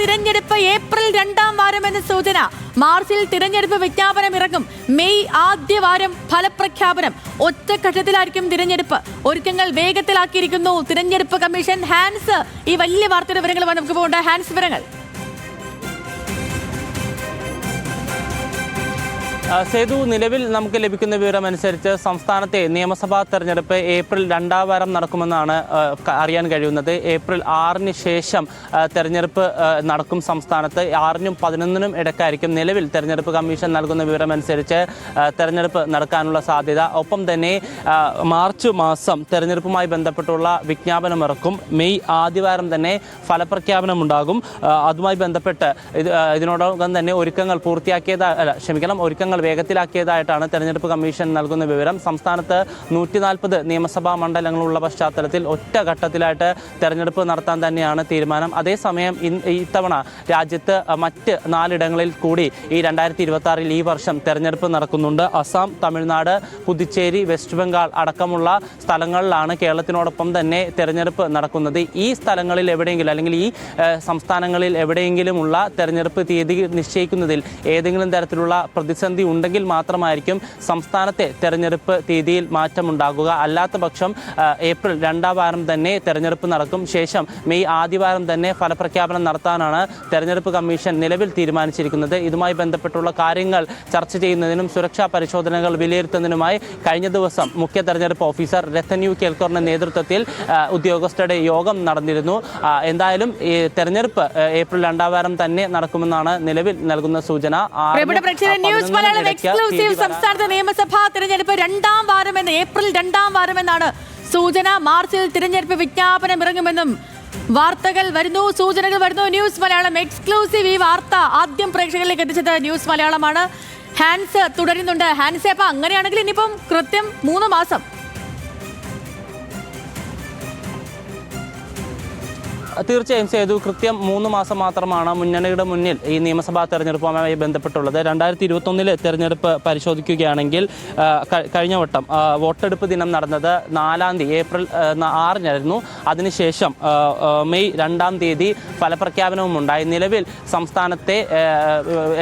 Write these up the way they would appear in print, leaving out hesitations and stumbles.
തിരഞ്ഞെടുപ്പ് ഏപ്രിൽ 2-ാം വാരമെന്ന സൂചന. മാർച്ചിൽ തിരഞ്ഞെടുപ്പ് വിജ്ഞാപനം ഇറങ്ങും. മെയ് ആദ്യ വാരം ഫലപ്രഖ്യാപനം. ഒറ്റഘട്ടത്തിലായിരിക്കും തിരഞ്ഞെടുപ്പ്. ഒരുക്കങ്ങൾ വേഗത്തിലാക്കിയിരിക്കുന്നു തിരഞ്ഞെടുപ്പ് കമ്മീഷൻ. ഹാൻസ്, ഈ വലിയ വാർത്തയുടെ വിവരങ്ങളുമായി നമുക്ക് പോകേണ്ട. ഹാൻസ്, വിവരങ്ങൾ. സേതു, നിലവിൽ നമുക്ക് ലഭിക്കുന്ന വിവരമനുസരിച്ച് സംസ്ഥാനത്തെ നിയമസഭാ തെരഞ്ഞെടുപ്പ് ഏപ്രിൽ 2-ാം വാരം നടക്കുമെന്നാണ് അറിയാൻ കഴിയുന്നത്. ഏപ്രിൽ 6-ന് ശേഷം തെരഞ്ഞെടുപ്പ് നടക്കും സംസ്ഥാനത്ത്. 6-നും 11-നും ഇടയ്ക്കായിരിക്കും നിലവിൽ തെരഞ്ഞെടുപ്പ് കമ്മീഷൻ നൽകുന്ന വിവരമനുസരിച്ച് തെരഞ്ഞെടുപ്പ് നടക്കാനുള്ള സാധ്യത. ഒപ്പം തന്നെ മാർച്ച് മാസം തെരഞ്ഞെടുപ്പുമായി ബന്ധപ്പെട്ടുള്ള വിജ്ഞാപനം ഇറക്കും. മെയ് ആദ്യവാരം തന്നെ ഫലപ്രഖ്യാപനമുണ്ടാകും. അതുമായി ബന്ധപ്പെട്ട് ഇതിനോടകം തന്നെ ഒരുക്കങ്ങൾ വേഗത്തിലാക്കിയതായിട്ടാണ് തെരഞ്ഞെടുപ്പ് കമ്മീഷൻ നൽകുന്ന വിവരം. സംസ്ഥാനത്ത് 140 നിയമസഭാ മണ്ഡലങ്ങളുള്ള പശ്ചാത്തലത്തിൽ ഒറ്റഘട്ടത്തിലായിട്ട് തെരഞ്ഞെടുപ്പ് നടത്താൻ തന്നെയാണ് തീരുമാനം. അതേസമയം ഇത്തവണ രാജ്യത്ത് മറ്റ് 4 ഇടങ്ങളിൽ കൂടി ഈ 2026-ൽ ഈ വർഷം തെരഞ്ഞെടുപ്പ് നടക്കുന്നുണ്ട്. അസം, തമിഴ്നാട്, പുതുച്ചേരി, വെസ്റ്റ് ബംഗാൾ അടക്കമുള്ള സ്ഥലങ്ങളിലാണ് കേരളത്തിനോടൊപ്പം തന്നെ തെരഞ്ഞെടുപ്പ് നടക്കുന്നത്. ഈ സ്ഥലങ്ങളിൽ എവിടെയെങ്കിലും അല്ലെങ്കിൽ ഈ സംസ്ഥാനങ്ങളിൽ എവിടെയെങ്കിലുമുള്ള തെരഞ്ഞെടുപ്പ് തീയതി നിശ്ചയിക്കുന്നതിൽ ഏതെങ്കിലും തരത്തിലുള്ള പ്രതിസന്ധി ഉണ്ടെങ്കിൽ മാത്രമായിരിക്കും സംസ്ഥാനത്തെ തെരഞ്ഞെടുപ്പ് തീയതിയിൽ മാറ്റമുണ്ടാകുക. അല്ലാത്ത പക്ഷം ഏപ്രിൽ 2-ാം വാരം തന്നെ തെരഞ്ഞെടുപ്പ് നടക്കും. ശേഷം മെയ് ആദ്യവാരം തന്നെ ഫലപ്രഖ്യാപനം നടത്താനാണ് തെരഞ്ഞെടുപ്പ് കമ്മീഷൻ നിലവിൽ തീരുമാനിച്ചിരിക്കുന്നത്. ഇതുമായി ബന്ധപ്പെട്ടുള്ള കാര്യങ്ങൾ ചർച്ച ചെയ്യുന്നതിനും സുരക്ഷാ പരിശോധനകൾ വിലയിരുത്തുന്നതിനുമായി കഴിഞ്ഞ ദിവസം മുഖ്യ തെരഞ്ഞെടുപ്പ് ഓഫീസർ രത്തൻ യു കേൽക്കറിന്റെ നേതൃത്വത്തിൽ ഉദ്യോഗസ്ഥരുടെ യോഗം നടന്നിരുന്നു. എന്തായാലും ഈ തെരഞ്ഞെടുപ്പ് ഏപ്രിൽ 2-ാം വാരം തന്നെ നടക്കുമെന്നാണ് നിലവിൽ നൽകുന്ന സൂചന. സംസ്ഥാനത്തെ നിയമസഭാ തിരഞ്ഞെടുപ്പ് 2-ാം വാരമെന്ന്, ഏപ്രിൽ 2-ാം വാരമെന്നാണ് സൂചന. മാർച്ചിൽ തിരഞ്ഞെടുപ്പ് വിജ്ഞാപനം ഇറങ്ങുമെന്നും വാർത്തകൾ വരുന്നു, സൂചനകൾ വരുന്നു. ന്യൂസ് മലയാളം എക്സ്ക്ലൂസീവ് ഈ വാർത്ത ആദ്യം പ്രേക്ഷകരിലേക്ക് എത്തിച്ചത് ന്യൂസ് മലയാളമാണ്. ഹാൻസ് തുടരുന്നുണ്ട്. ഹാൻസ്, അപ്പൊ അങ്ങനെയാണെങ്കിൽ ഇനിയിപ്പം കൃത്യം 3 മാസം. തീർച്ചയായും സേതു, കൃത്യം 3 മാസം മാത്രമാണ് മുന്നണിയുടെ മുന്നിൽ ഈ നിയമസഭാ തെരഞ്ഞെടുപ്പുമായി ബന്ധപ്പെട്ടുള്ളത്. 2021 തെരഞ്ഞെടുപ്പ് പരിശോധിക്കുകയാണെങ്കിൽ കഴിഞ്ഞ വട്ടം വോട്ടെടുപ്പ് ദിനം നടന്നത് 4-ാം തീയതി ഏപ്രിൽ 6-നായിരുന്നു. അതിനുശേഷം മെയ് 2-ാം തീയതി ഫലപ്രഖ്യാപനവും ഉണ്ടായി. നിലവിൽ സംസ്ഥാനത്തെ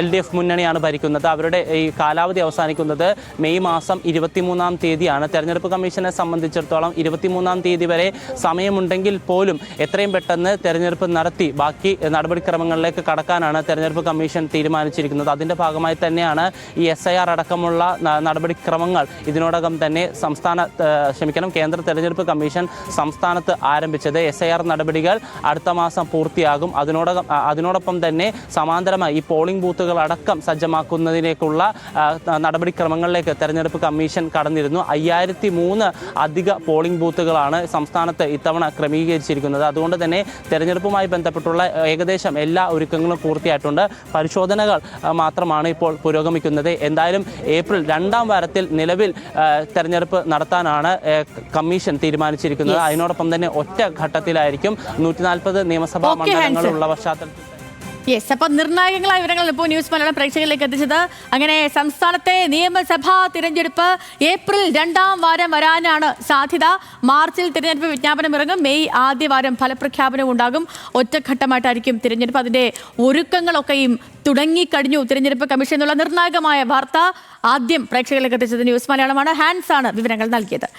LDF മുന്നണിയാണ് ഭരിക്കുന്നത്. അവരുടെ ഈ കാലാവധി അവസാനിക്കുന്നത് മെയ് മാസം 23-ാം തീയതിയാണ്. തെരഞ്ഞെടുപ്പ് കമ്മീഷനെ സംബന്ധിച്ചിടത്തോളം 23-ാം തീയതി വരെ സമയമുണ്ടെങ്കിൽ പോലും എത്രയും പെട്ടെന്ന് തെരഞ്ഞെടുപ്പ് നടത്തി ബാക്കി നടപടിക്രമങ്ങളിലേക്ക് കടക്കാനാണ് തെരഞ്ഞെടുപ്പ് കമ്മീഷൻ തീരുമാനിച്ചിരിക്കുന്നത്. അതിൻ്റെ ഭാഗമായി തന്നെയാണ് ഈ SIR അടക്കമുള്ള നടപടിക്രമങ്ങൾ ഇതിനോടകം തന്നെ കേന്ദ്ര തെരഞ്ഞെടുപ്പ് കമ്മീഷൻ സംസ്ഥാനത്ത് ആരംഭിച്ചത്. SIR നടപടികൾ അടുത്ത മാസം പൂർത്തിയാകും. അതിനോടൊപ്പം തന്നെ സമാന്തരമായി ഈ പോളിംഗ് ബൂത്തുകൾ അടക്കം സജ്ജമാക്കുന്നതിലേക്കുള്ള നടപടിക്രമങ്ങളിലേക്ക് തെരഞ്ഞെടുപ്പ് കമ്മീഷൻ കടന്നിരുന്നു. 5003 അധിക പോളിംഗ് ബൂത്തുകളാണ് സംസ്ഥാനത്ത് ഇത്തവണ ക്രമീകരിച്ചിരിക്കുന്നത്. അതുകൊണ്ട് തന്നെ തെരഞ്ഞെടുപ്പുമായി ബന്ധപ്പെട്ടുള്ള ഏകദേശം എല്ലാ ഒരുക്കങ്ങളും പൂർത്തിയായിട്ടുണ്ട്. പരിശോധനകൾ മാത്രമാണ് ഇപ്പോൾ പുരോഗമിക്കുന്നത്. എന്തായാലും ഏപ്രിൽ 2-ാം വാരത്തിൽ നിലവിൽ തെരഞ്ഞെടുപ്പ് നടത്താനാണ് കമ്മീഷൻ തീരുമാനിച്ചിരിക്കുന്നത്. അതിനോടൊപ്പം തന്നെ ഒറ്റ ഘട്ടത്തിലായിരിക്കും 140 നിയമസഭാ മണ്ഡലങ്ങളുള്ള പശ്ചാത്തലത്തിൽ. അപ്പൊ നിർണായകങ്ങളായ വിവരങ്ങൾ ഇപ്പോൾ ന്യൂസ് മലയാളം പ്രേക്ഷകരിലേക്ക് എത്തിച്ചത്. അങ്ങനെ സംസ്ഥാനത്തെ നിയമസഭാ തിരഞ്ഞെടുപ്പ് ഏപ്രിൽ 2-ാം വാരം വരാനാണ് സാധ്യത. മാർച്ചിൽ തിരഞ്ഞെടുപ്പ് വിജ്ഞാപനം ഇറങ്ങും. മെയ് ആദ്യവാരം ഫലപ്രഖ്യാപനം ഉണ്ടാകും. ഒറ്റഘട്ടമായിട്ടായിരിക്കും തിരഞ്ഞെടുപ്പ്. അതിന്റെ ഒരുക്കങ്ങളൊക്കെയും തുടങ്ങിക്കഴിഞ്ഞു തിരഞ്ഞെടുപ്പ് കമ്മീഷൻ എന്നുള്ള നിർണായകമായ വാർത്ത ആദ്യം പ്രേക്ഷകരിലേക്ക് എത്തിച്ചത് ന്യൂസ് മലയാളമാണ്. ഹാൻസ് ആണ് വിവരങ്ങൾ നൽകിയത്.